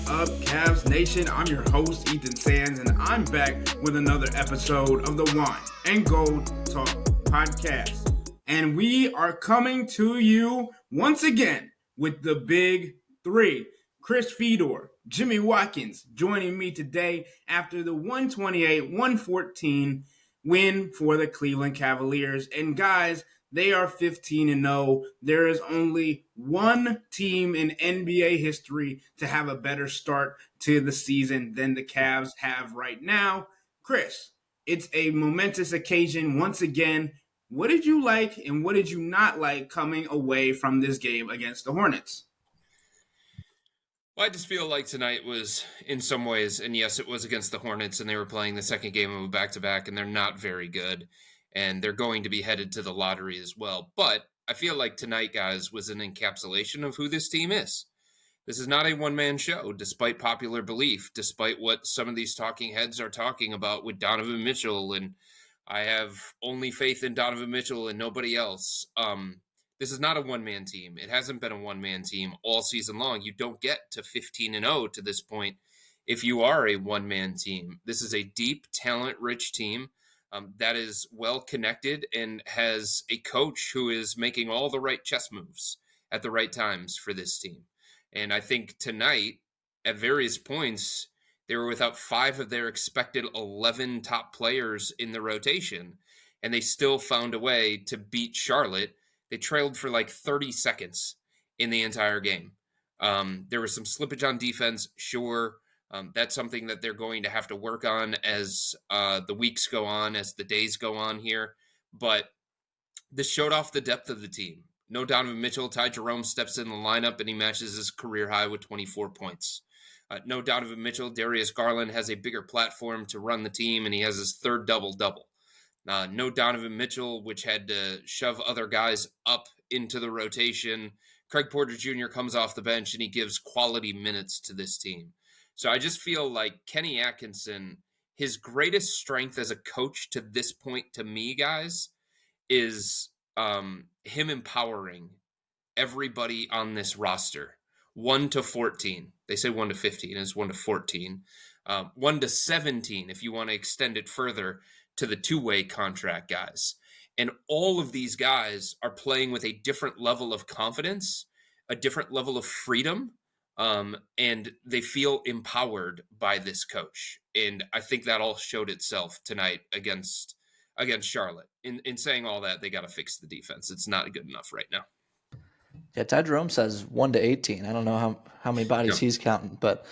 up, Cavs Nation? I'm your host, Ethan Sands, and I'm back with another episode of the Wine and Gold Talk podcast. And we are coming to you once again with the big three. Chris Fedor, Jimmy Watkins joining me today after the 128-114 win for the Cleveland Cavaliers. And guys, they are 15-0. There is only one team in NBA history to have a better start to the season than the Cavs have right now. Chris, it's a momentous occasion once again. What did you like and what did you not like coming away from this game against the Hornets? Well, I just feel like tonight was, in some ways, and yes, it was against the Hornets, and they were playing the second game of a back-to-back, and they're not very good, and they're going to be headed to the lottery as well. But I feel like tonight, guys, was an encapsulation of who this team is. This is not a one-man show, despite popular belief, despite what some of these talking heads are talking about with Donovan Mitchell, and I have only faith in Donovan Mitchell and nobody else. This is not a one-man team. It hasn't been a one-man team all season long. You don't get to 15-0 to this point if you are a one-man team. This is a deep, talent-rich team that is well-connected and has a coach who is making all the right chess moves at the right times for this team. And I think tonight, at various points, they were without 5 of their expected 11 top players in the rotation, and they still found a way to beat Charlotte. They trailed for like 30 seconds in the entire game. There was some slippage on defense, sure. That's something that they're going to have to work on as the weeks go on, as the days go on here. But this showed off the depth of the team. No Donovan Mitchell. Ty Jerome steps in the lineup and he matches his career high with 24 points. No Donovan Mitchell. Darius Garland has a bigger platform to run the team, and he has his third double-double. No Donovan Mitchell, which had to shove other guys up into the rotation. Craig Porter Jr. comes off the bench, and he gives quality minutes to this team. So I just feel like Kenny Atkinson, his greatest strength as a coach to this point to me, guys, is him empowering everybody on this roster. 1 to 14. They say 1 to 15 is 1 to 14. 1 to 17 if you want to extend it further to the two-way contract guys. And all of these guys are playing with a different level of confidence, a different level of freedom, and they feel empowered by this coach. And I think that all showed itself tonight against Charlotte. In saying all that, they got to fix the defense. It's not good enough right now. Yeah, Ty Jerome says 1 to 18. I don't know how many bodies he's counting, but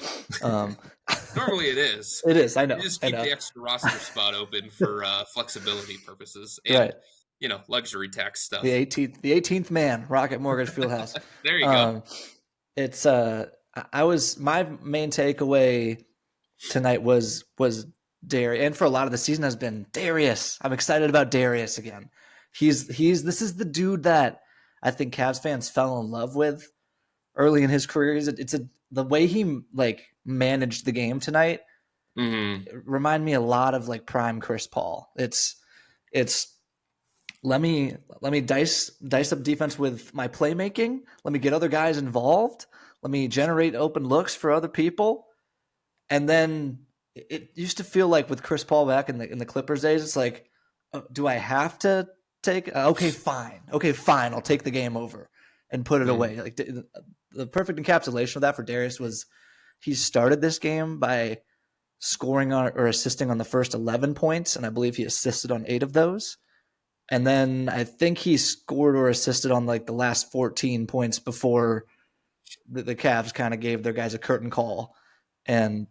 normally it is. It is. I know. You just keep the extra roster spot open for flexibility purposes and luxury tax stuff. The 18th man, Rocket Mortgage Fieldhouse. There you go. It's my main takeaway tonight was Darius, and for a lot of the season has been Darius. I'm excited about Darius again. This is the dude that I think Cavs fans fell in love with early in his career. The way he managed the game tonight. Mm-hmm. Remind me a lot of prime Chris Paul. It's let me dice up defense with my playmaking. Let me get other guys involved. Let me generate open looks for other people. And then it used to feel like with Chris Paul back in the Clippers days, it's like, do I have to take? Okay, fine. I'll take the game over and put it away. The perfect encapsulation of that for Darius was he started this game by scoring or assisting on the first 11 points, and I believe he assisted on 8 of those. And then I think he scored or assisted on the last 14 points before the Cavs kind of gave their guys a curtain call and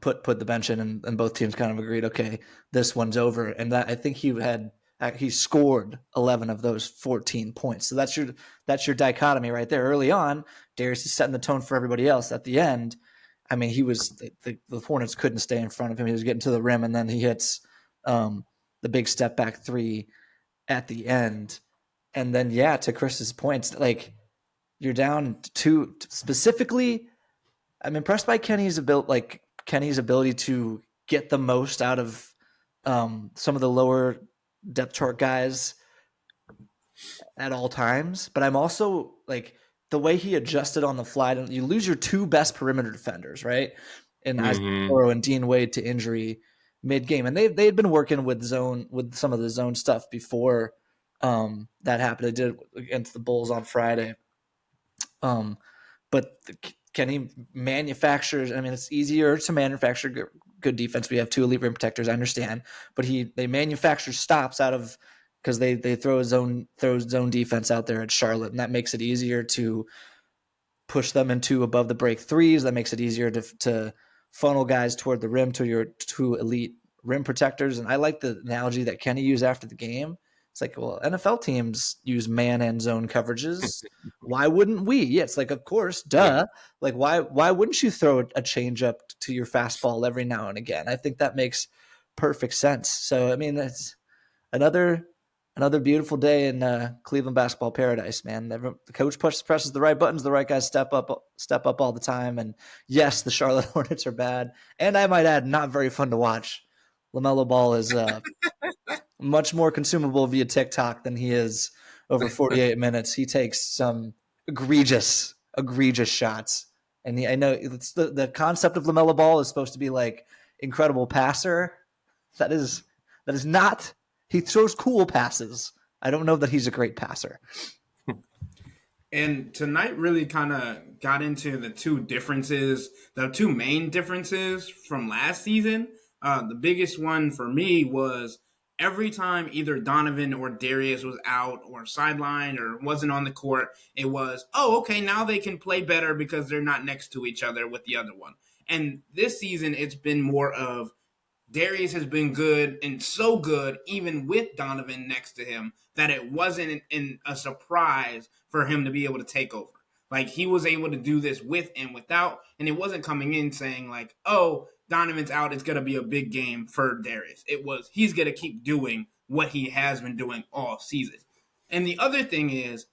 put the bench in, and both teams kind of agreed, okay, this one's over. And that I think he scored 11 of those 14 points. So that's your dichotomy right there. Early on, Darius is setting the tone for everybody else. At the end, I mean, the Hornets couldn't stay in front of him. He was getting to the rim, and then he hits the big step back 3 at the end. And then, to Chris's points, you're down 2 specifically. I'm impressed by Kenny's ability to get the most out of some of the lower depth chart guys at all times. But I'm also the way he adjusted on the fly, you lose your two best perimeter defenders, right? And Isaac and Dean Wade to injury mid-game, and they had been working with some of the zone stuff before that happened. They did it against the Bulls on Friday. But Kenny manufactures. I mean, it's easier to manufacture good defense. We have two elite rim protectors, I understand, but they manufacture stops out of because they throw zone defense out there at Charlotte, and that makes it easier to push them into above the break threes. That makes it easier to funnel guys toward the rim to your two elite rim protectors. And I like the analogy that Kenny used after the game. It's like, well, NFL teams use man and zone coverages. Why wouldn't we? Yeah, it's like, of course, duh. Like, why wouldn't you throw a change up to your fastball every now and again? I think that makes perfect sense. So, I mean, it's another beautiful day in Cleveland basketball paradise, man. The coach presses the right buttons, the right guys step up all the time. And yes, the Charlotte Hornets are bad, and I might add, not very fun to watch. LaMelo Ball is much more consumable via TikTok than he is over 48 minutes. He takes some egregious shots. And I know it's the concept of LaMelo Ball is supposed to be like incredible passer. That is not. He throws cool passes. I don't know that he's a great passer. And tonight really kind of got into the two main differences from last season. The biggest one for me was every time either Donovan or Darius was out or sidelined or wasn't on the court, it was, oh, okay, now they can play better because they're not next to each other with the other one. And this season, it's been more of Darius has been good and so good, even with Donovan next to him, that it wasn't a surprise for him to be able to take over. Like, he was able to do this with and without, and it wasn't coming in saying like, oh, Donovan's out, it's going to be a big game for Darius. It was, he's going to keep doing what he has been doing all season. And the other thing is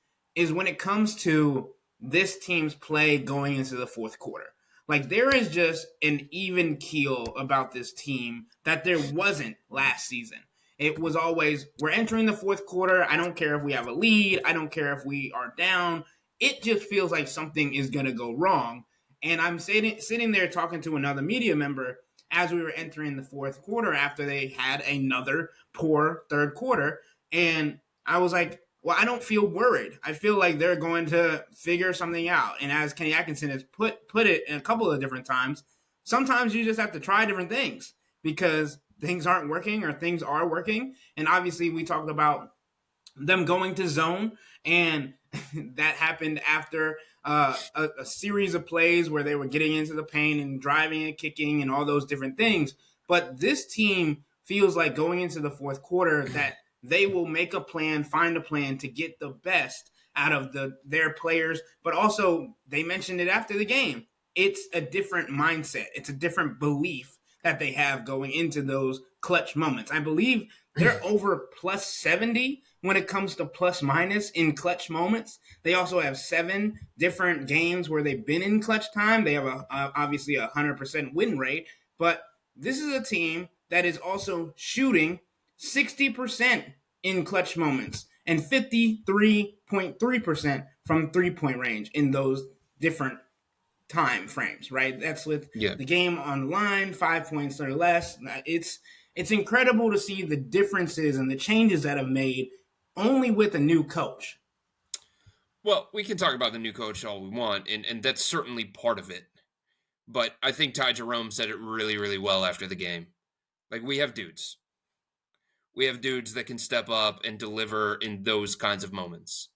when it comes to this team's play going into the fourth quarter, like, there is just an even keel about this team that there wasn't last season. It was always, we're entering the fourth quarter. I don't care if we have a lead. I don't care if we are down. It just feels like something is going to go wrong. And I'm sitting there talking to another media member as we were entering the fourth quarter after they had another poor third quarter. And I was like, well, I don't feel worried. I feel like they're going to figure something out. And as Kenny Atkinson has put it in a couple of different times, sometimes you just have to try different things because things aren't working or things are working. And obviously we talked about them going to zone, and that happened after a series of plays where they were getting into the paint and driving and kicking and all those different things. But this team feels like going into the fourth quarter that they will make a plan, find a plan to get the best out of their players. But also, they mentioned it after the game. It's a different mindset. It's a different belief that they have going into those clutch moments. I believe they're over plus 70 when it comes to plus minus in clutch moments. They also have 7 different games where they've been in clutch time. They have obviously 100% win rate, but this is a team that is also shooting 60% in clutch moments and 53.3% from three-point range in those different time frames, right? That's with the game on the line, 5 points or less. It's incredible to see the differences and the changes that have made only with a new coach. Well, we can talk about the new coach all we want, and that's certainly part of it. But I think Ty Jerome said it really, really well after the game. Like, we have dudes. We have dudes that can step up and deliver in those kinds of moments.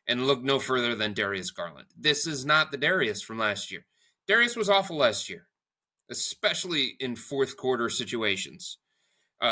And look no further than Darius Garland. This is not the Darius from last year. Darius was awful last year, especially in fourth quarter situations.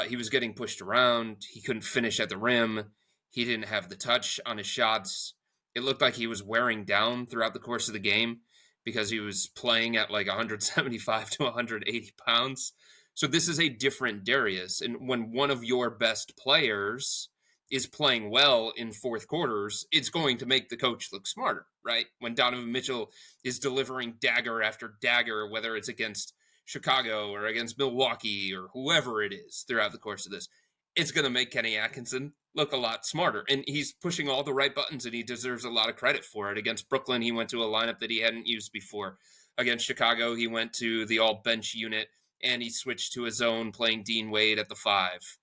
He was getting pushed around. He couldn't finish at the rim. He didn't have the touch on his shots. It looked like he was wearing down throughout the course of the game because he was playing at like 175 to 180 pounds. So this is a different Darius. And when one of your best players is playing well in fourth quarters, it's going to make the coach look smarter, right? When Donovan Mitchell is delivering dagger after dagger, whether it's against Chicago or against Milwaukee or whoever it is throughout the course of this, it's going to make Kenny Atkinson look a lot smarter. And he's pushing all the right buttons, and he deserves a lot of credit for it. Against Brooklyn, he went to a lineup that he hadn't used before. Against Chicago, he went to the all-bench unit, and he switched to a zone playing Dean Wade at the 5.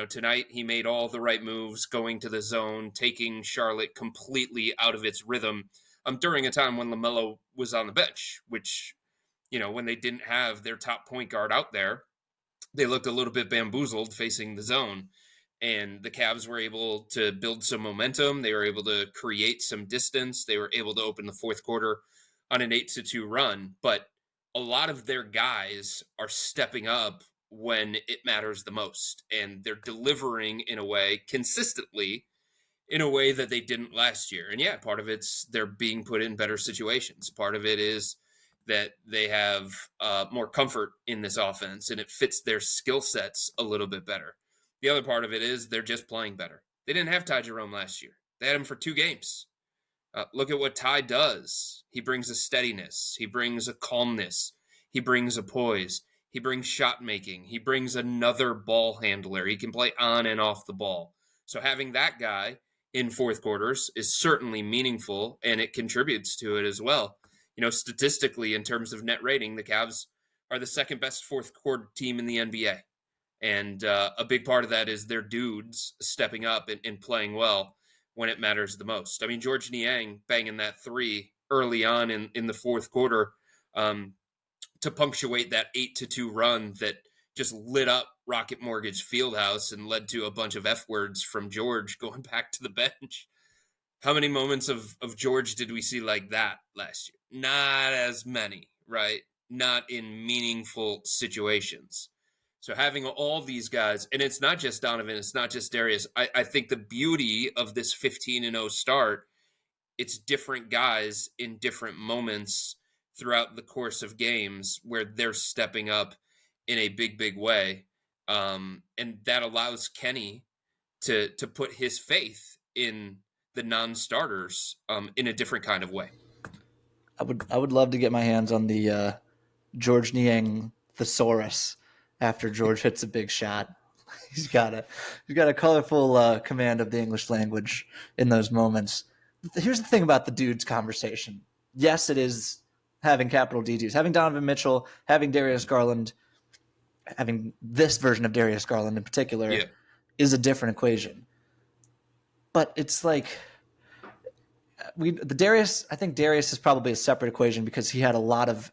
Tonight he made all the right moves, going to the zone, taking Charlotte completely out of its rhythm during a time when LaMelo was on the bench, which, when they didn't have their top point guard out there, they looked a little bit bamboozled facing the zone. And the Cavs were able to build some momentum. They were able to create some distance. They were able to open the fourth quarter on an 8-2 run. But a lot of their guys are stepping up when it matters the most. And they're delivering in a way consistently in a way that they didn't last year. And yeah, part of it's they're being put in better situations. Part of it is that they have more comfort in this offense and it fits their skill sets a little bit better. The other part of it is they're just playing better. They didn't have Ty Jerome last year. They had him for 2 games. Look at what Ty does. He brings a steadiness. He brings a calmness. He brings a poise. He brings shot making. He brings another ball handler. He can play on and off the ball. So having that guy in fourth quarters is certainly meaningful, and it contributes to it as well. Statistically, in terms of net rating, the Cavs are the second best fourth quarter team in the NBA. And a big part of that is their dudes stepping up and playing well when it matters the most. I mean, George Niang banging that 3 early on in the fourth quarter to punctuate that 8-2 run that just lit up Rocket Mortgage Fieldhouse and led to a bunch of F words from George going back to the bench. How many moments of George did we see like that last year? Not as many, right? Not in meaningful situations. So having all these guys, and it's not just Donovan, it's not just Darius. I think the beauty of this 15-0 start, it's different guys in different moments throughout the course of games where they're stepping up in a big, big way. And that allows Kenny to put his faith in the non-starters in a different kind of way. I would love to get my hands on the George Niang thesaurus after George hits a big shot. He's got a colorful command of the English language in those moments. Here's the thing about the dudes conversation. Yes, it is having capital D dudes, having Donovan Mitchell, having Darius Garland, having this version of Darius Garland in particular is a different equation. But it's like I think Darius is probably a separate equation because he had a lot of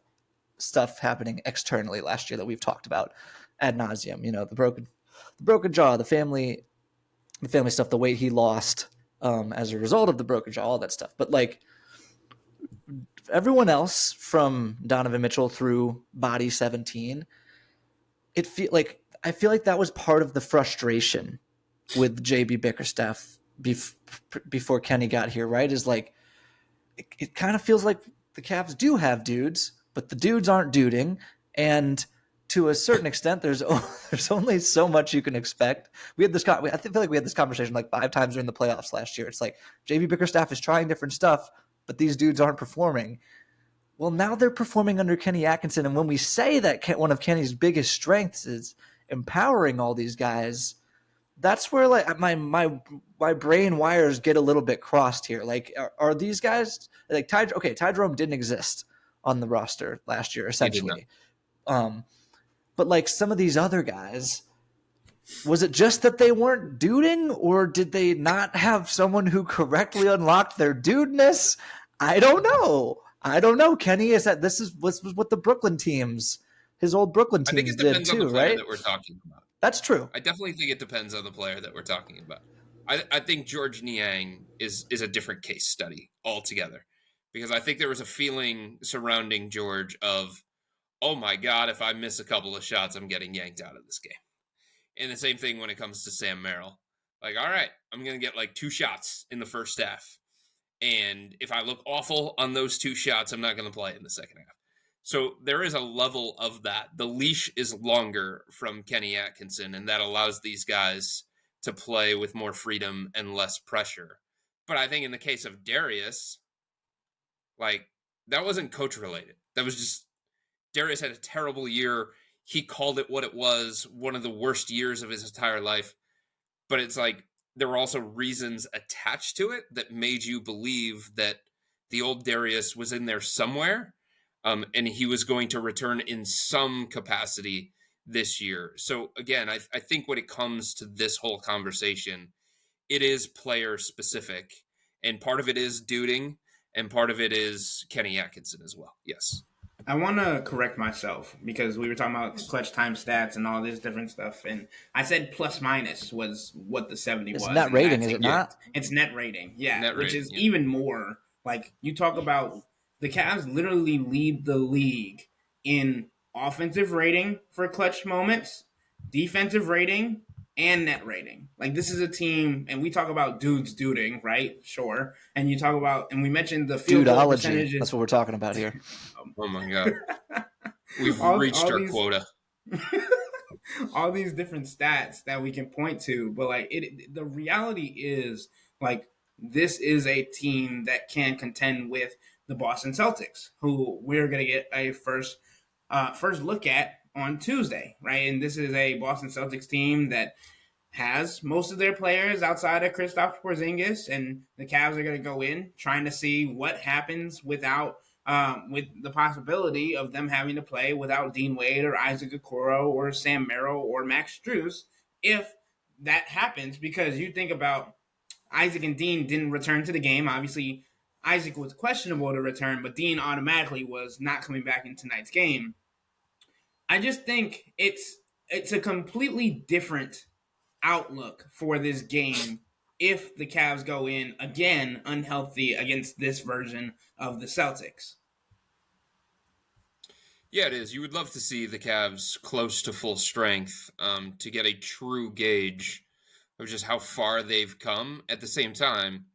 stuff happening externally last year that we've talked about ad nauseum. The broken jaw, the family stuff, the weight he lost as a result of the broken jaw, all that stuff. But like everyone else from Donovan Mitchell through body 17, I feel like that was part of the frustration with JB Bickerstaff before Kenny got here, right? Is like it kind of feels like the Cavs do have dudes, but the dudes aren't duding, and to a certain extent, there's only so much you can expect. I feel like we had this conversation like 5 times during the playoffs last year. It's like JB Bickerstaff is trying different stuff, but these dudes aren't performing. Well, now they're performing under Kenny Atkinson, and when we say that one of Kenny's biggest strengths is empowering all these guys, that's where like my brain wires get a little bit crossed here. Like, are these guys like Ty Jerome didn't exist on the roster last year, essentially. But like some of these other guys, was it just that they weren't duding, or did they not have someone who correctly unlocked their dudeness? I don't know. Kenny is that this was what the Brooklyn teams, his old Brooklyn teams did too, right? That we're talking about. That's true. I definitely think it depends on the player that we're talking about. I think George Niang is a different case study altogether, because I think there was a feeling surrounding George of, oh my God, if I miss a couple of shots, I'm getting yanked out of this game. And the same thing when it comes to Sam Merrill. Like, all right, I'm going to get like 2 shots in the first half. And if I look awful on those 2 shots, I'm not going to play in the second half. So there is a level of that. The leash is longer from Kenny Atkinson, and that allows these guys to play with more freedom and less pressure. But I think in the case of Darius, like, that wasn't coach related. That was just Darius had a terrible year. He called it what it was, one of the worst years of his entire life. but it's like there were also reasons attached to it that made you believe that the old Darius was in there somewhere, and he was going to return in some capacity this year. So again, I think when it comes to this whole conversation, it is player specific, and part of it is Duding, and part of it is Kenny Atkinson as well. Yes. I want to correct myself because we were talking about clutch time stats and all this different stuff, and I said plus minus was what the 70 It's was. net and rating, that's is it it. not? It's net rating, yeah, Net which rating, is yeah. even more. Like, you talk about the Cavs literally lead the league in offensive rating for clutch moments, defensive rating, and net rating. Like, this is a team, and we talk about dudes duding, right? Sure. And you talk about, and we mentioned the field goal Dudeology. percentages. That's what we're talking about here. Oh my God. We've reached all our these- quota. all these different stats that we can point to, but like the reality is, like, this is a team that can contend with the Boston Celtics, who we're going to get a first look at on Tuesday, right? And this is a Boston Celtics team that has most of their players outside of Kristaps Porzingis, and the Cavs are going to go in trying to see what happens without with the possibility of them having to play without Dean Wade or Isaac Okoro or Sam Merrill or Max Strus if that happens, because you think about Isaac and Dean didn't return to the game. Obviously, Isaac was questionable to return, but Dean automatically was not coming back in tonight's game. I just think it's a completely different outlook for this game if the Cavs go in again unhealthy against this version of the Celtics. Yeah, it is. You would love to see the Cavs close to full strength to get a true gauge of just how far they've come. At the same time,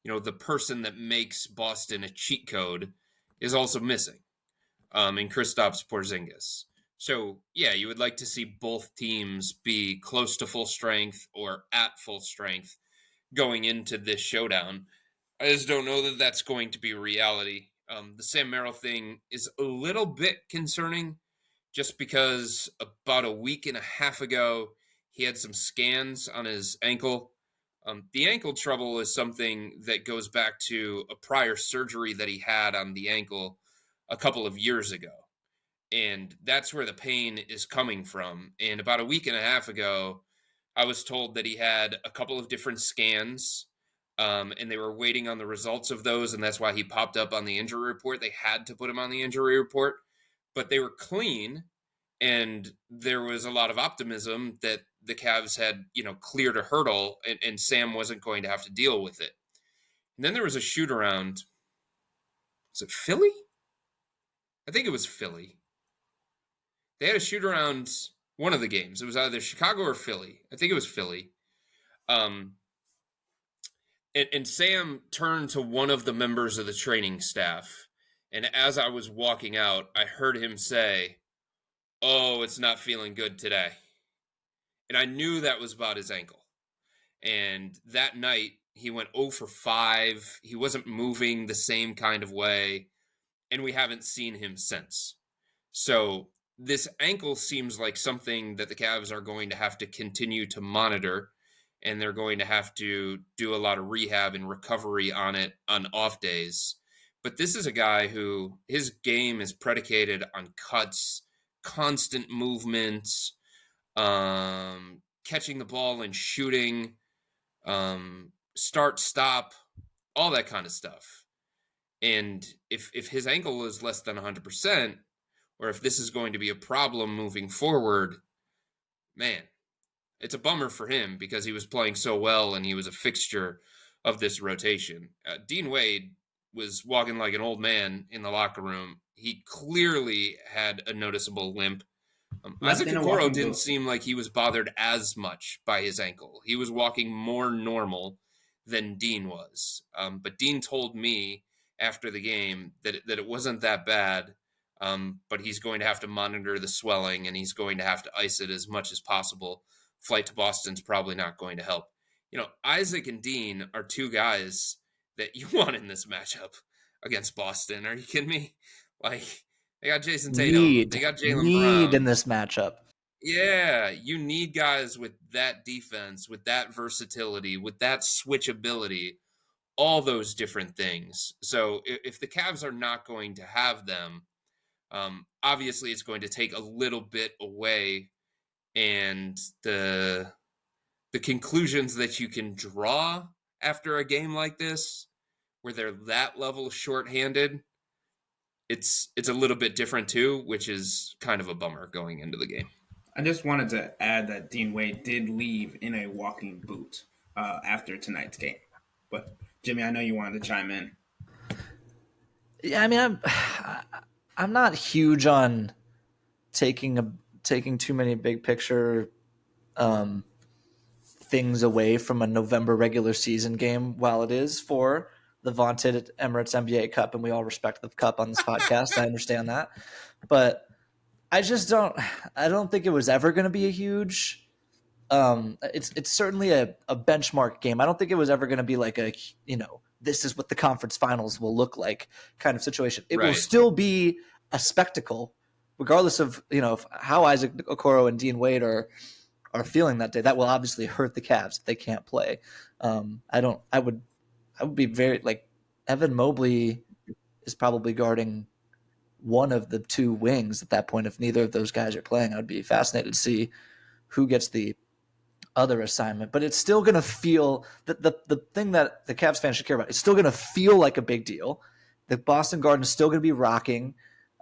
the person that makes Boston a cheat code is also missing in Kristaps Porzingis. So, yeah, you would like to see both teams be close to full strength or at full strength going into this showdown. I just don't know that that's going to be reality. The Sam Merrill thing is a little bit concerning just because about a week and a half ago, he had some scans on his ankle. The ankle trouble is something that goes back to a prior surgery that he had on the ankle a couple of years ago. And that's where the pain is coming from. And about a week and a half ago, I was told that he had a couple of different scans, and they were waiting on the results of those, and that's why he popped up on the injury report. They had to put him on the injury report, but they were clean, and there was a lot of optimism that the Cavs had, cleared a hurdle, and Sam wasn't going to have to deal with it. And then there was a shoot-around. Was it Philly? I think it was Philly. They had a shoot-around one of the games. It was either Chicago or Philly. I think it was Philly. And Sam turned to one of the members of the training staff, and as I was walking out, I heard him say, "Oh, it's not feeling good today." And I knew that was about his ankle. And that night, he went 0 for 5. He wasn't moving the same kind of way, and we haven't seen him since. So this ankle seems like something that the Cavs are going to have to continue to monitor, and they're going to have to do a lot of rehab and recovery on it on off days. But this is a guy who his game is predicated on cuts, constant movements, catching the ball and shooting, start, stop, all that kind of stuff. And if his ankle is less than 100%, or if this is going to be a problem moving forward, man, it's a bummer for him because he was playing so well and he was a fixture of this rotation. Dean Wade was walking like an old man in the locker room. He clearly had a noticeable limp. Isaac Okoro didn't seem like he was bothered as much by his ankle. He was walking more normal than Dean was. But Dean told me after the game that it wasn't that bad, but he's going to have to monitor the swelling and he's going to have to ice it as much as possible. Flight to Boston's probably not going to help. Isaac and Dean are two guys that you want in this matchup against Boston. Are you kidding me? Like, they got Jason Tatum. They got Jaylen Brown. in this matchup. Yeah, you need guys with that defense, with that versatility, with that switchability, all those different things. So if the Cavs are not going to have them, obviously it's going to take a little bit away, and the conclusions that you can draw after a game like this, where they're that level shorthanded, it's a little bit different too, which is kind of a bummer going into the game. I just wanted to add that Dean Wade did leave in a walking boot after tonight's game. But Jimmy, I know you wanted to chime in. Yeah, I mean, I'm not huge on taking too many big picture things away from a November regular season game, while it is for the vaunted Emirates NBA Cup, and we all respect the cup on this podcast. I understand that, but I just don't. I don't think it was ever going to be a huge. It's certainly a benchmark game. I don't think it was ever going to be like a, this is what the conference finals will look like kind of situation. It will still be a spectacle, regardless of how Isaac Okoro and Dean Wade are feeling that day. That will obviously hurt the Cavs if they can't play. I would be very Evan Mobley is probably guarding one of the two wings at that point. If neither of those guys are playing, I would be fascinated to see who gets the other assignment. But it's still going to feel that the thing that the Cavs fans should care about, it's still going to feel like a big deal. The Boston Garden is still going to be rocking.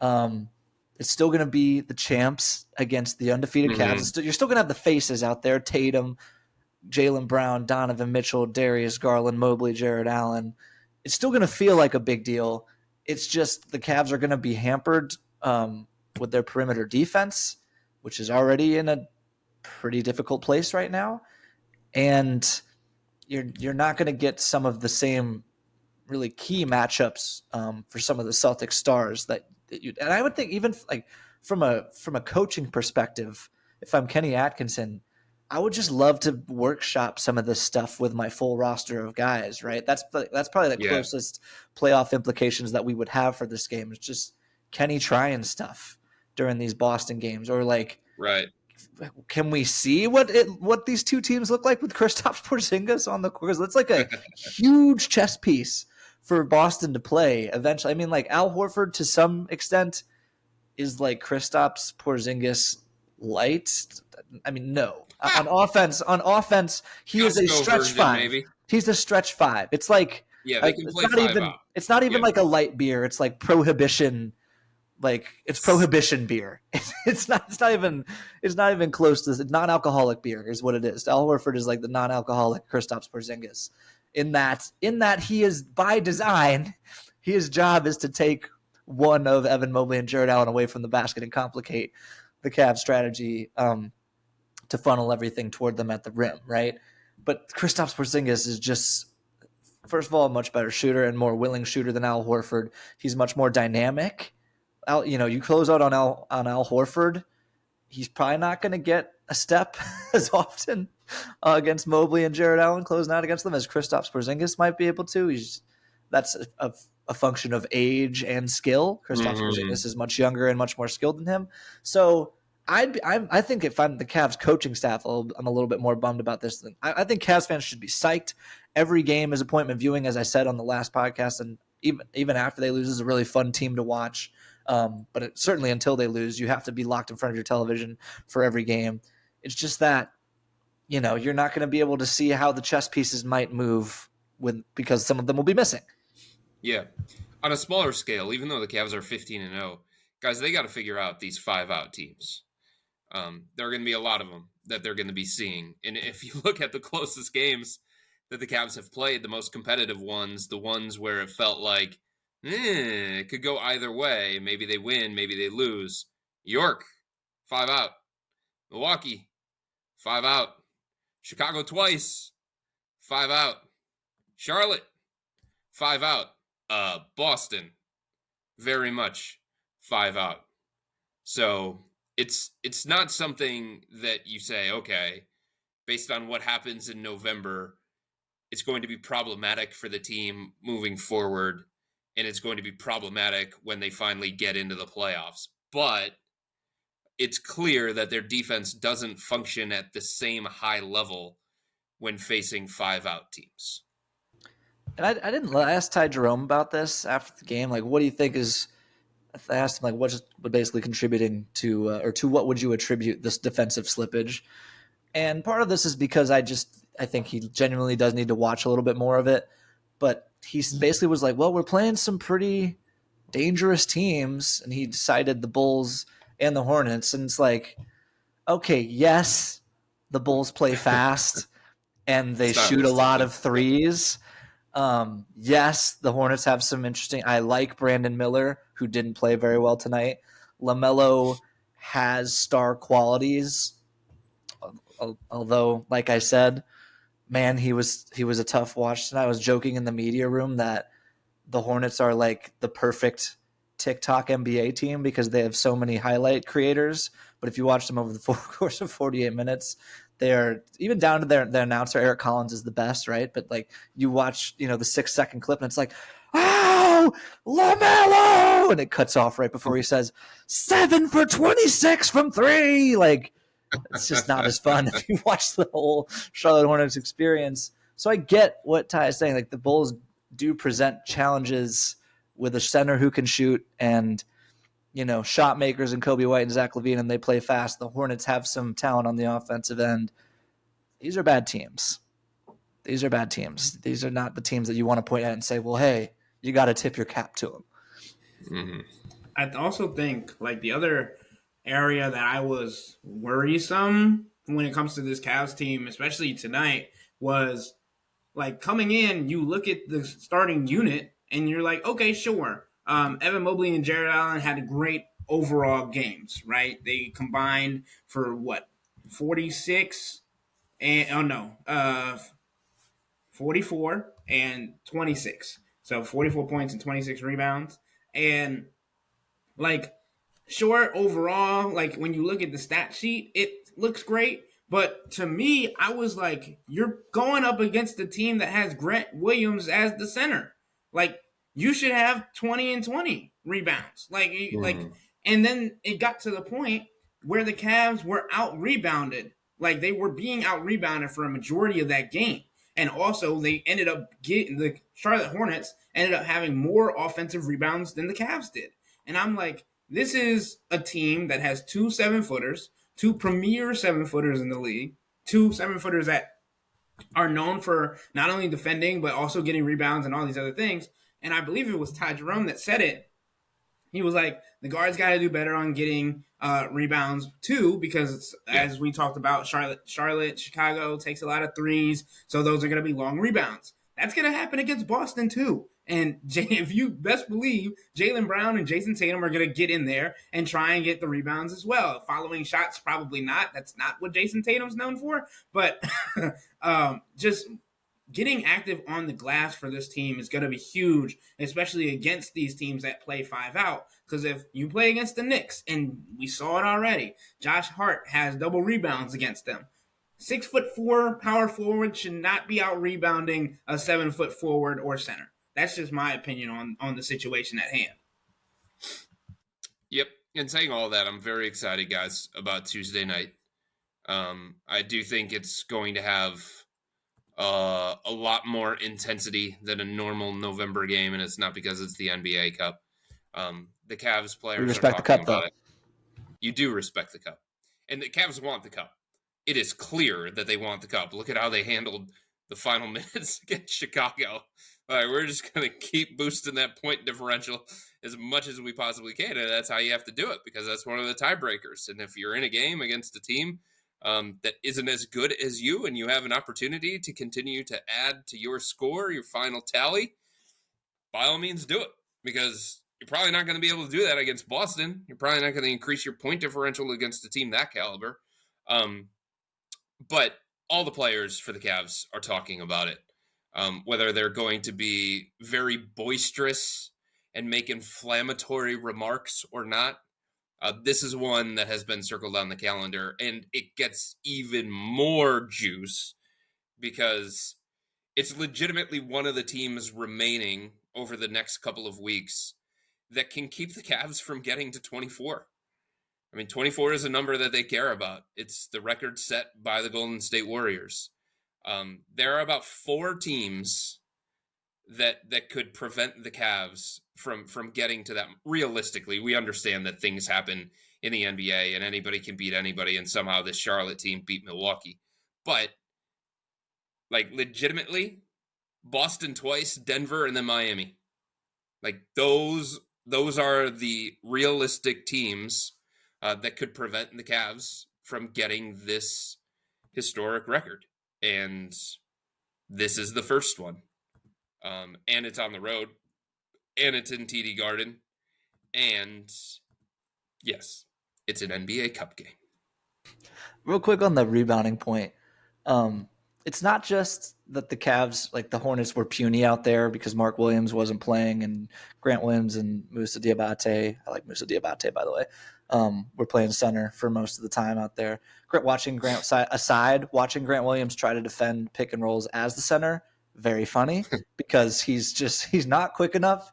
It's still going to be the champs against the undefeated Cavs. You're still going to have the faces out there: Tatum, Jaylen Brown, Donovan Mitchell, Darius Garland, Mobley, Jared Allen. It's still going to feel like a big deal. It's just the Cavs are going to be hampered with their perimeter defense, which is already in a pretty difficult place right now. And you're not going to get some of the same really key matchups for some of the Celtics stars that you. And I would think even from a coaching perspective, if I'm Kenny Atkinson, I would just love to workshop some of this stuff with my full roster of guys, right? That's probably the closest playoff implications that we would have for this game. It's just Kenny trying stuff during these Boston games, or can we see what these two teams look like with Kristaps Porzingis on the court? Because that's like a huge chess piece for Boston to play eventually. I mean, Al Horford to some extent is like Kristaps Porzingis light. I mean, no. On offense, he is a stretch five. Maybe. He's a stretch five. It's like they can play five out. It's not even like a light beer. It's like prohibition. It's prohibition beer. It's not even close to this. Non-alcoholic beer is what it is. Al Horford is like the non-alcoholic Kristaps Porzingis. In that he is, by design, his job is to take one of Evan Mobley and Jared Allen away from the basket and complicate the Cavs strategy to funnel everything toward them at the rim, right? But Kristaps Porzingis is just, first of all, a much better shooter and more willing shooter than Al Horford. He's much more dynamic. You close out on Al Horford, he's probably not going to get a step as often against Mobley and Jared Allen closing out against them as Kristaps Porzingis might be able to. That's a function of age and skill. Kristaps Porzingis is much younger and much more skilled than him. So I think if I'm the Cavs coaching staff, I'm a little bit more bummed about this. I think Cavs fans should be psyched. Every game is appointment viewing, as I said on the last podcast, and even after they lose, is a really fun team to watch. But certainly until they lose, you have to be locked in front of your television for every game. It's just that, you're not going to be able to see how the chess pieces might move because some of them will be missing. Yeah. On a smaller scale, even though the Cavs are 15-0, guys, they got to figure out these 5-out teams. There are going to be a lot of them that they're going to be seeing. And if you look at the closest games that the Cavs have played, the most competitive ones, the ones where it felt like, it could go either way. Maybe they win, maybe they lose. York, 5-out. Milwaukee, 5-out. Chicago twice, 5-out. Charlotte, 5-out. Boston, very much 5-out. So it's not something that you say, okay, based on what happens in November, it's going to be problematic for the team moving forward, and it's going to be problematic when they finally get into the playoffs. But it's clear that their defense doesn't function at the same high level when facing 5-out teams. And I didn't ask Ty Jerome about this after the game. Like, what do you think is? I asked him like, what's basically contributing to, or to what would you attribute this defensive slippage? And part of this is because I think he genuinely does need to watch a little bit more of it. But he basically was like, well, we're playing some pretty dangerous teams, and he decided the Bulls and the Hornets, and it's like, okay, yes, the Bulls play fast and they shoot a lot of threes. Yes, the Hornets have some interesting. I like Brandon Miller, who didn't play very well tonight. LaMelo has star qualities, although, like I said, man, he was a tough watch tonight. I was joking in the media room that the Hornets are like the perfect TikTok NBA team because they have so many highlight creators. But if you watch them over the course of 48 minutes, they are even down to their announcer, Eric Collins is the best, right? But like you watch, the 6-second clip and it's like, oh, LaMelo! And it cuts off right before he says 7 for 26 from 3. Like, it's just not as fun if you watch the whole Charlotte Hornets experience. So I get what Ty is saying. Like, the Bulls do present challenges with a center who can shoot and, shot makers and Kobe White and Zach LaVine, and they play fast. The Hornets have some talent on the offensive end. These are bad teams. These are not the teams that you want to point at and say, well, hey, you got to tip your cap to them. Mm-hmm. I also think, like, the other area that I was worrisome when it comes to this Cavs team, especially tonight, was, like, coming in, you look at the starting unit, and you're like, okay, sure. Evan Mobley and Jared Allen had great overall games, right? They combined for, 46 and, 44 and 26. So 44 points and 26 rebounds. And, like, sure, overall, like, when you look at the stat sheet, it looks great. But to me, I was like, you're going up against a team that has Grant Williams as the center. Like, you should have 20 and 20 rebounds. And then it got to the point where the Cavs were out-rebounded. Like, they were being out-rebounded for a majority of that game. And also, they ended up the Charlotte Hornets ended up having more offensive rebounds than the Cavs did. And I'm like, this is a team that has 2 7-footers, 2 premier 7-footers in the league, 2 7-footers that are known for not only defending, but also getting rebounds and all these other things. And I believe it was Ty Jerome that said it. He was like, the guards got to do better on getting rebounds too, because as we talked about, Charlotte, Chicago takes a lot of threes, so those are going to be long rebounds. That's going to happen against Boston too. And if you best believe, Jaylen Brown and Jason Tatum are going to get in there and try and get the rebounds as well. Following shots, probably not. That's not what Jason Tatum's known for. But just getting active on the glass for this team is going to be huge, especially against these teams that play 5-out. Because if you play against the Knicks, and we saw it already, Josh Hart has double rebounds against them. 6'4" power forward should not be out rebounding a 7-foot forward or center. That's just my opinion on the situation at hand. Yep. And saying all that, I'm very excited, guys, about Tuesday night. I do think it's going to have a lot more intensity than a normal November game, and it's not because it's the NBA Cup. The Cavs players respect are the cup, about though. it. You do respect the cup. And the Cavs want the cup. It is clear that they want the cup. Look at how they handled the final minutes against Chicago. All right, we're just going to keep boosting that point differential as much as we possibly can. And that's how you have to do it, because that's one of the tiebreakers. And if you're in a game against a team that isn't as good as you, and you have an opportunity to continue to add to your score, your final tally, by all means do it, because you're probably not going to be able to do that against Boston. You're probably not going to increase your point differential against a team that caliber. But all the players for the Cavs are talking about it. Whether they're going to be very boisterous and make inflammatory remarks or not. This is one that has been circled on the calendar, and it gets even more juice because it's legitimately one of the teams remaining over the next couple of weeks that can keep the Cavs from getting to 24. I mean, 24 is a number that they care about. It's the record set by the Golden State Warriors. There are about 4 teams that could prevent the Cavs from getting to that. Realistically, we understand that things happen in the NBA and anybody can beat anybody, and somehow this Charlotte team beat Milwaukee. But like legitimately, Boston twice, Denver, and then Miami. Like those are the realistic teams that could prevent the Cavs from getting this historic record. And this is the first one. And it's on the road, and it's in TD Garden, and yes, it's an NBA Cup game. Real quick on the rebounding point, it's not just that the Cavs, like the Hornets, were puny out there because Mark Williams wasn't playing and Grant Williams and Moussa Diabate, I like Moussa Diabate, by the way, were playing center for most of the time out there. Watching Grant Williams try to defend pick and rolls as the center, very funny because he's not quick enough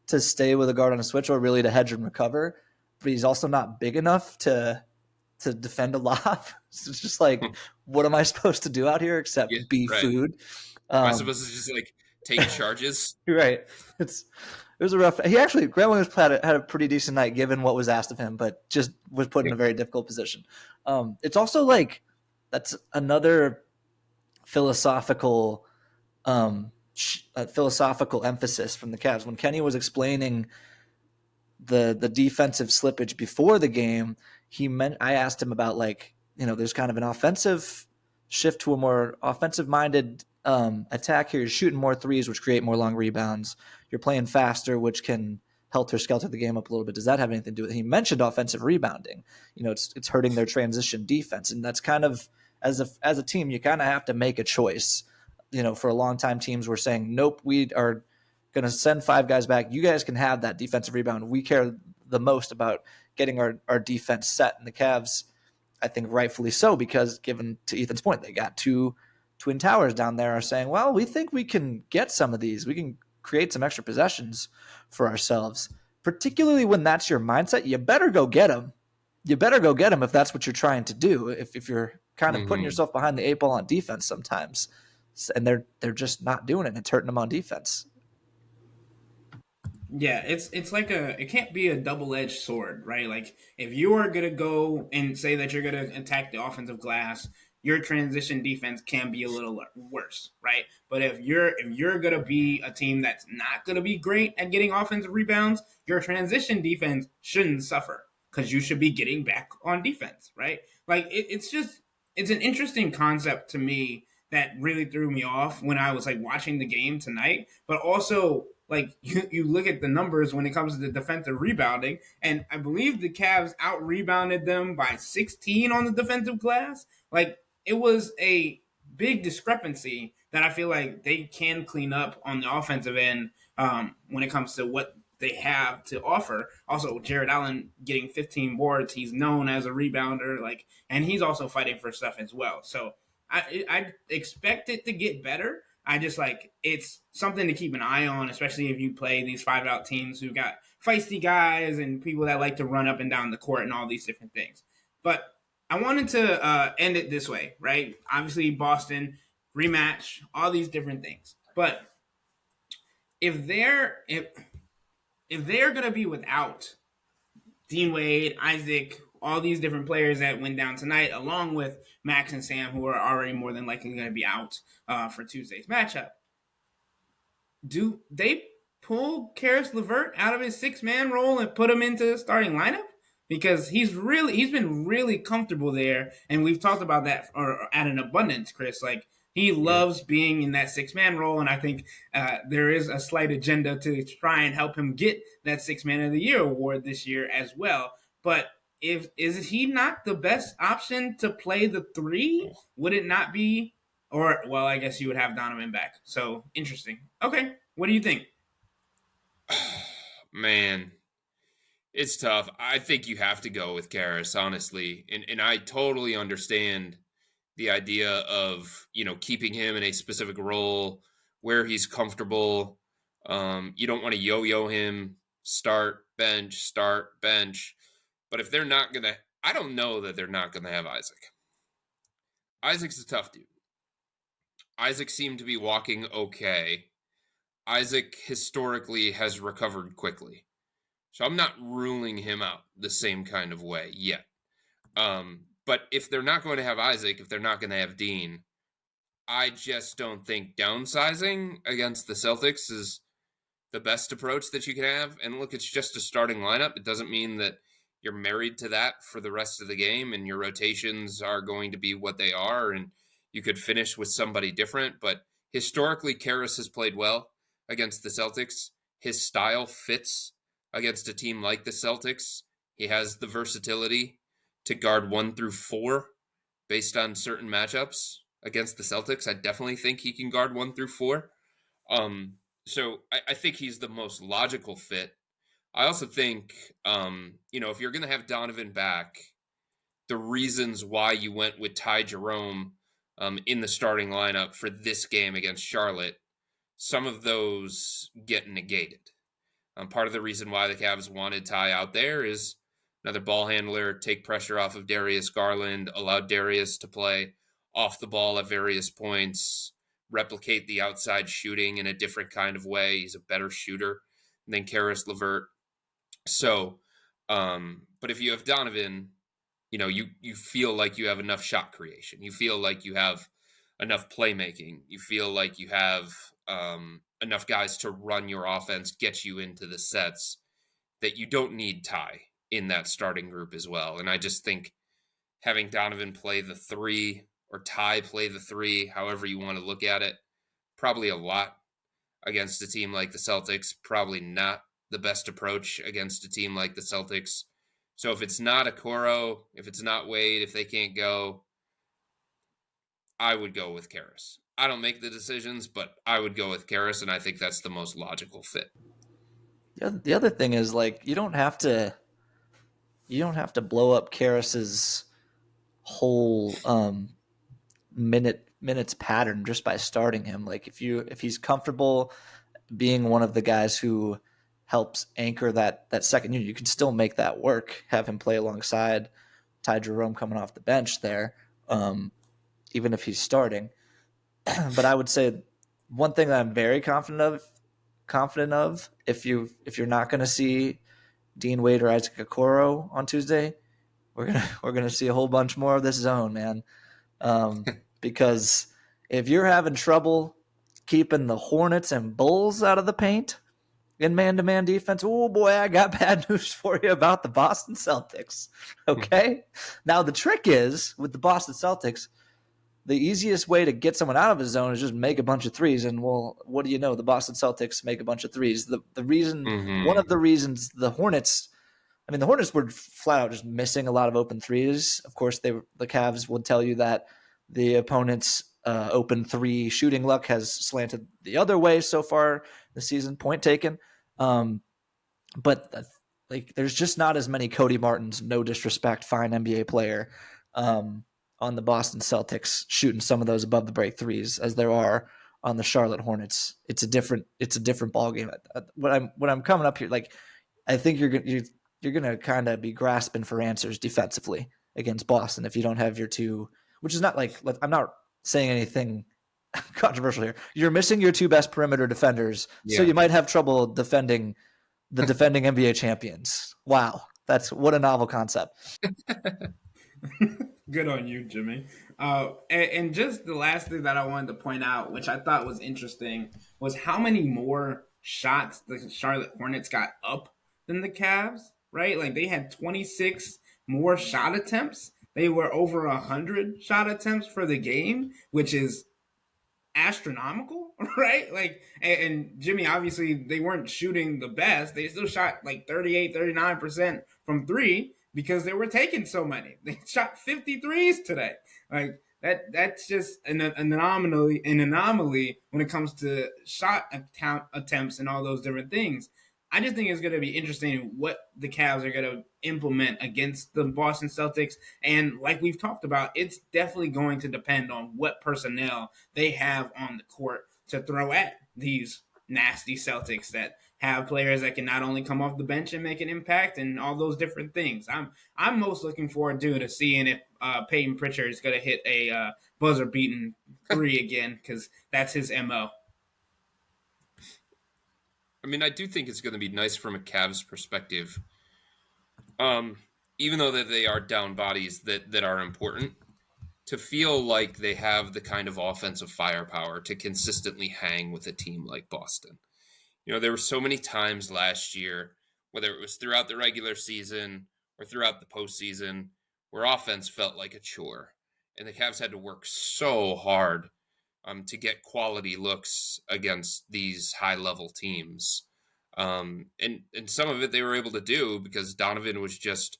to stay with a guard on a switch or really to hedge and recover, but he's also not big enough to defend a lob. So it's just like, what am I supposed to do out here except be right. food? Am I supposed to just like take charges? Right. It was a rough. Grant Williams had a pretty decent night given what was asked of him, but just was put in a very difficult position. It's also like that's another philosophical emphasis from the Cavs. When Kenny was explaining the defensive slippage before the game, I asked him about there's kind of an offensive shift to a more offensive minded attack here. You're shooting more threes, which create more long rebounds. You're playing faster, which can helter-skelter the game up a little bit. Does that have anything to do with it? He mentioned offensive rebounding. It's hurting their transition defense, and that's kind of as a team, you kind of have to make a choice. For a long time, teams were saying, nope, we are going to send 5 guys back. You guys can have that defensive rebound. We care the most about getting our defense set. And the Cavs, I think rightfully so, because given to Ethan's point, they got 2 Twin Towers down there are saying, well, we think we can get some of these. We can create some extra possessions for ourselves, particularly when that's your mindset. You better go get them. You better go get them if that's what you're trying to do. If you're kind of putting yourself behind the 8 ball on defense sometimes, and they're just not doing it, and it's hurting them on defense. Yeah, it's like it can't be a double-edged sword, right? Like if you are gonna go and say that you're gonna attack the offensive glass, your transition defense can be a little worse, right? But if you're gonna be a team that's not gonna be great at getting offensive rebounds, your transition defense shouldn't suffer because you should be getting back on defense, right? Like it's an interesting concept to me that really threw me off when I was like watching the game tonight, but also like you look at the numbers when it comes to the defensive rebounding, and I believe the Cavs out rebounded them by 16 on the defensive glass. Like it was a big discrepancy that I feel like they can clean up on the offensive end when it comes to what they have to offer. Also, Jared Allen getting 15 boards. He's known as a rebounder, and he's also fighting for stuff as well. So I expect it to get better. I just it's something to keep an eye on, especially if you play these 5-out teams who got feisty guys and people that like to run up and down the court and all these different things. But I wanted to end it this way, right? Obviously, Boston rematch, all these different things. But if they're going to be without Dean Wade, Isaac, all these different players that went down tonight, along with Max and Sam, who are already more than likely going to be out for Tuesday's matchup, do they pull Karis LeVert out of his 6-man role and put him into the starting lineup? Because he's been really comfortable there, and we've talked about that at an abundance, Chris. Like he loves being in that 6-man role, and I think there is a slight agenda to try and help him get that 6-Man of the Year award this year as well. But is he not the best option to play the 3? Would it not be? Or, well, I guess you would have Donovan back. So, interesting. Okay, what do you think? Man, it's tough. I think you have to go with Karis, honestly. And I totally understand the idea of, keeping him in a specific role where he's comfortable. You don't want to yo-yo him, start, bench. But if they're not going to, I don't know that they're not going to have Isaac. Isaac's a tough dude. Isaac seemed to be walking okay. Isaac historically has recovered quickly. So I'm not ruling him out the same kind of way yet. But if they're not going to have Isaac, if they're not going to have Dean, I just don't think downsizing against the Celtics is the best approach that you can have. And look, it's just a starting lineup. It doesn't mean that you're married to that for the rest of the game and your rotations are going to be what they are and you could finish with somebody different. But historically, Karras has played well against the Celtics. His style fits against a team like the Celtics. He has the versatility to guard 1 through 4 based on certain matchups against the Celtics. I definitely think he can guard 1 through 4. So I think he's the most logical fit. I also think, if you're going to have Donovan back, the reasons why you went with Ty Jerome in the starting lineup for this game against Charlotte, some of those get negated. Part of the reason why the Cavs wanted Ty out there is another ball handler, take pressure off of Darius Garland, allow Darius to play off the ball at various points, replicate the outside shooting in a different kind of way. He's a better shooter than Karis LeVert. So, but if you have Donovan, you feel like you have enough shot creation. You feel like you have enough playmaking. You feel like you have enough guys to run your offense, get you into the sets, that you don't need Ty in that starting group as well. And I just think having Donovan play the 3 or Ty play the 3, however you want to look at it, probably a lot against a team like the Celtics, probably not the best approach against a team like the Celtics. So if it's not Okoro, if it's not Wade, if they can't go, I would go with Karras. I don't make the decisions, but I would go with Karras, and I think that's the most logical fit. The other thing is, like, you don't have to blow up Karras's whole minutes pattern just by starting him. Like, if he's comfortable being one of the guys who helps anchor that second unit, you can still make that work. Have him play alongside Ty Jerome coming off the bench there, even if he's starting. But I would say one thing that I'm very confident of, if you're not going to see Dean Wade or Isaac Okoro on Tuesday, we're gonna see a whole bunch more of this zone, man. Because if you're having trouble keeping the Hornets and Bulls out of the paint in man-to-man defense, oh boy, I got bad news for you about the Boston Celtics. Okay? Now the trick is, with the Boston Celtics, the easiest way to get someone out of his zone is just make a bunch of threes. And, well, what do you know? The Boston Celtics make a bunch of threes. The reason, one of the reasons the Hornets were flat out just missing a lot of open threes. Of course, the Cavs would tell you that the opponent's open 3 shooting luck has slanted the other way so far this season. Point taken. But there's just not as many Cody Martins, no disrespect, fine NBA player, on the Boston Celtics shooting some of those above the break threes as there are on the Charlotte Hornets. It's a different ball game. What I'm coming up here, like, I think you're gonna kind of be grasping for answers defensively against Boston if you don't have your 2, which is not like, I'm not saying anything controversial here. You're missing your 2 best perimeter defenders, so you might have trouble defending the defending NBA champions. Wow, what a novel concept. Good on you, Jimmy. And just the last thing that I wanted to point out, which I thought was interesting, was how many more shots the Charlotte Hornets got up than the Cavs, right? Like, they had 26 more shot attempts. They were over 100 shot attempts for the game, which is astronomical, right? Like, and Jimmy, obviously, they weren't shooting the best. They still shot like 38, 39% from 3, because they were taking so many. They shot 53s today. Like, that's just an anomaly when it comes to shot attempts and all those different things. I just think it's going to be interesting what the Cavs are going to implement against the Boston Celtics. And like we've talked about, it's definitely going to depend on what personnel they have on the court to throw at these nasty Celtics that have players that can not only come off the bench and make an impact and all those different things. I'm most looking forward to seeing if Peyton Pritchard is going to hit a buzzer beaten 3 again, because that's his MO. I mean, I do think it's going to be nice from a Cavs perspective. Even though that they are down bodies that are important, to feel like they have the kind of offensive firepower to consistently hang with a team like Boston. You know, there were so many times last year, whether it was throughout the regular season or throughout the postseason, where offense felt like a chore. And the Cavs had to work so hard to get quality looks against these high-level teams. And some of it they were able to do because Donovan was just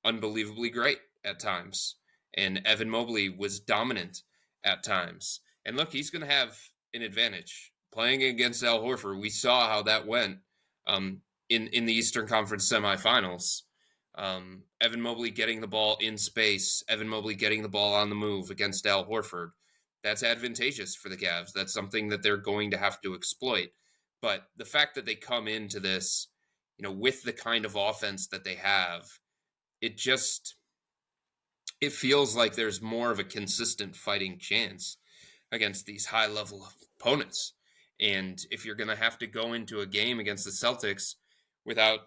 unbelievably great at times. And Evan Mobley was dominant at times. And look, he's going to have an advantage. Playing against Al Horford, we saw how that went in the Eastern Conference semifinals. Evan Mobley getting the ball in space, Evan Mobley getting the ball on the move against Al Horford. That's advantageous for the Cavs. That's something that they're going to have to exploit. But the fact that they come into this, you know, with the kind of offense that they have, it feels like there's more of a consistent fighting chance against these high-level opponents. And if you're going to have to go into a game against the Celtics without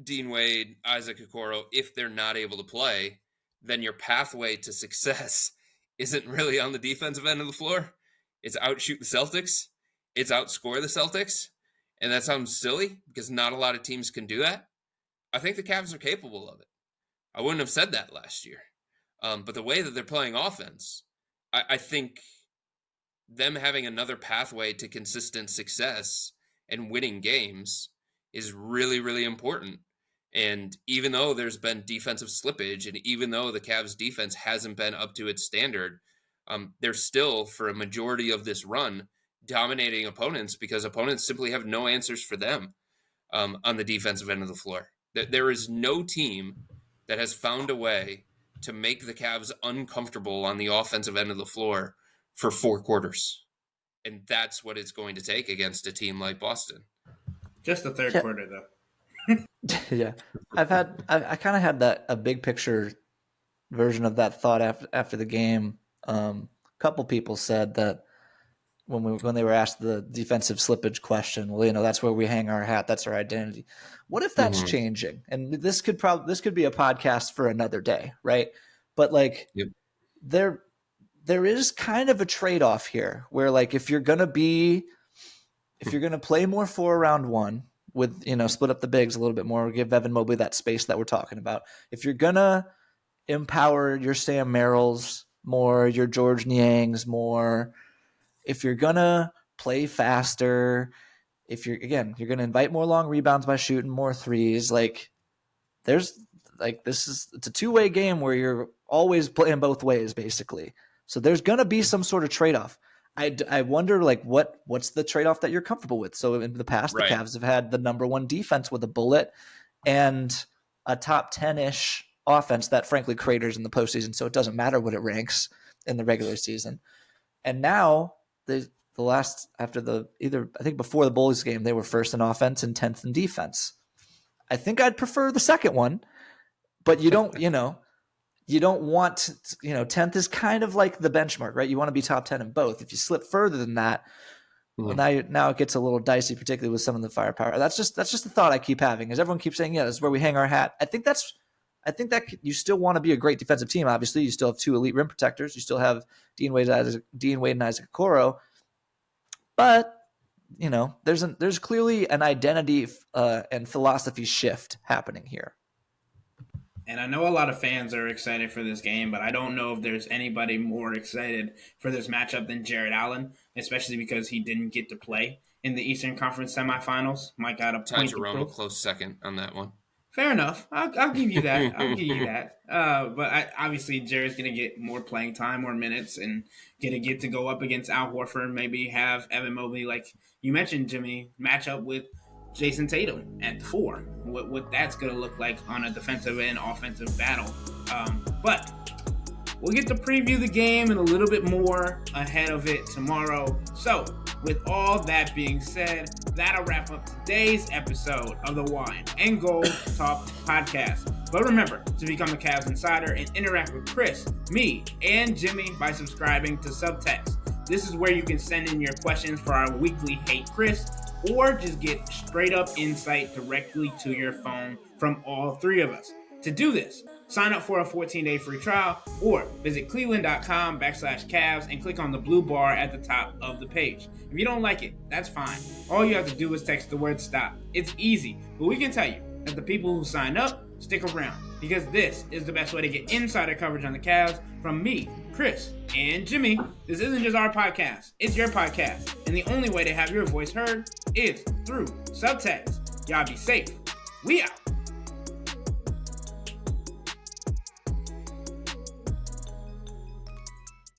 Dean Wade, Isaac Okoro, if they're not able to play, then your pathway to success isn't really on the defensive end of the floor. It's outshoot the Celtics. It's outscore the Celtics. And that sounds silly because not a lot of teams can do that. I think the Cavs are capable of it. I wouldn't have said that last year. But the way that they're playing offense, I think them having another pathway to consistent success and winning games is really, really important. And even though there's been defensive slippage, and even though the Cavs defense hasn't been up to its standard, they're still, for a majority of this run, dominating opponents because opponents simply have no answers for them on the defensive end of the floor. There is no team that has found a way to make the Cavs uncomfortable on the offensive end of the floor for 4 quarters. And that's what it's going to take against a team like Boston. Just the third quarter, though. Yeah. I kind of had a big picture version of that thought after the game. Couple people said that when they were asked the defensive slippage question, well, you know, that's where we hang our hat. That's our identity. What if that's changing? And this could be a podcast for another day, right? But like, there is kind of a trade-off here where, like, if you're gonna play more for round one with, you know, split up the bigs a little bit more, give Evan Mobley that space that we're talking about. If you're gonna empower your Sam Merrills more, your George Niangs more, if you're gonna play faster, if you're going to invite more long rebounds by shooting more threes, like it's a two-way game where you're always playing both ways, basically. So there's going to be some sort of trade-off. I wonder, like, what's the trade-off that you're comfortable with? So in the past, the Cavs have had the number one defense with a bullet and a top 10-ish offense that frankly craters in the postseason. So it doesn't matter what it ranks in the regular season. And now I think before the Bulls game, they were first in offense and 10th in defense. I think I'd prefer the second one, but you don't, you don't want to, 10th is kind of like the benchmark, right? You want to be top 10 in both. If you slip further than that, well, now it gets a little dicey, particularly with some of the firepower. That's just the thought I keep having, as everyone keeps saying, yeah, this is where we hang our hat. I think that you still want to be a great defensive team. Obviously, you still have 2 elite rim protectors. You still have Dean Wade and Isaac Okoro. But, there's clearly an identity and philosophy shift happening here. And I know a lot of fans are excited for this game, but I don't know if there's anybody more excited for this matchup than Jared Allen, especially because he didn't get to play in the Eastern Conference semifinals. Mike got a point. Jerome a close second on that one. Fair enough. I'll give you that. But obviously, Jared's going to get more playing time, more minutes, and get to go up against Al Horford, maybe have Evan Mobley, like you mentioned, Jimmy, match up with Jason Tatum at 4. What that's going to look like on a defensive and offensive battle. But we'll get to preview the game and a little bit more ahead of it tomorrow. So with all that being said, that'll wrap up today's episode of the Wine and Gold Talk podcast. But remember to become a Cavs Insider and interact with Chris, me, and Jimmy by subscribing to Subtext. This is where you can send in your questions for our weekly Hate Chris, or just get straight up insight directly to your phone from all three of us. To do this, sign up for a 14-day free trial or visit cleveland.com/Cavs and click on the blue bar at the top of the page. If you don't like it, that's fine. All you have to do is text the word STOP. It's easy, but we can tell you that the people who sign up stick around, because this is the best way to get insider coverage on the Cavs from me, Chris, and Jimmy. This isn't just our podcast, it's your podcast, and the only way to have your voice heard is through Subtext. Y'all be safe. We out.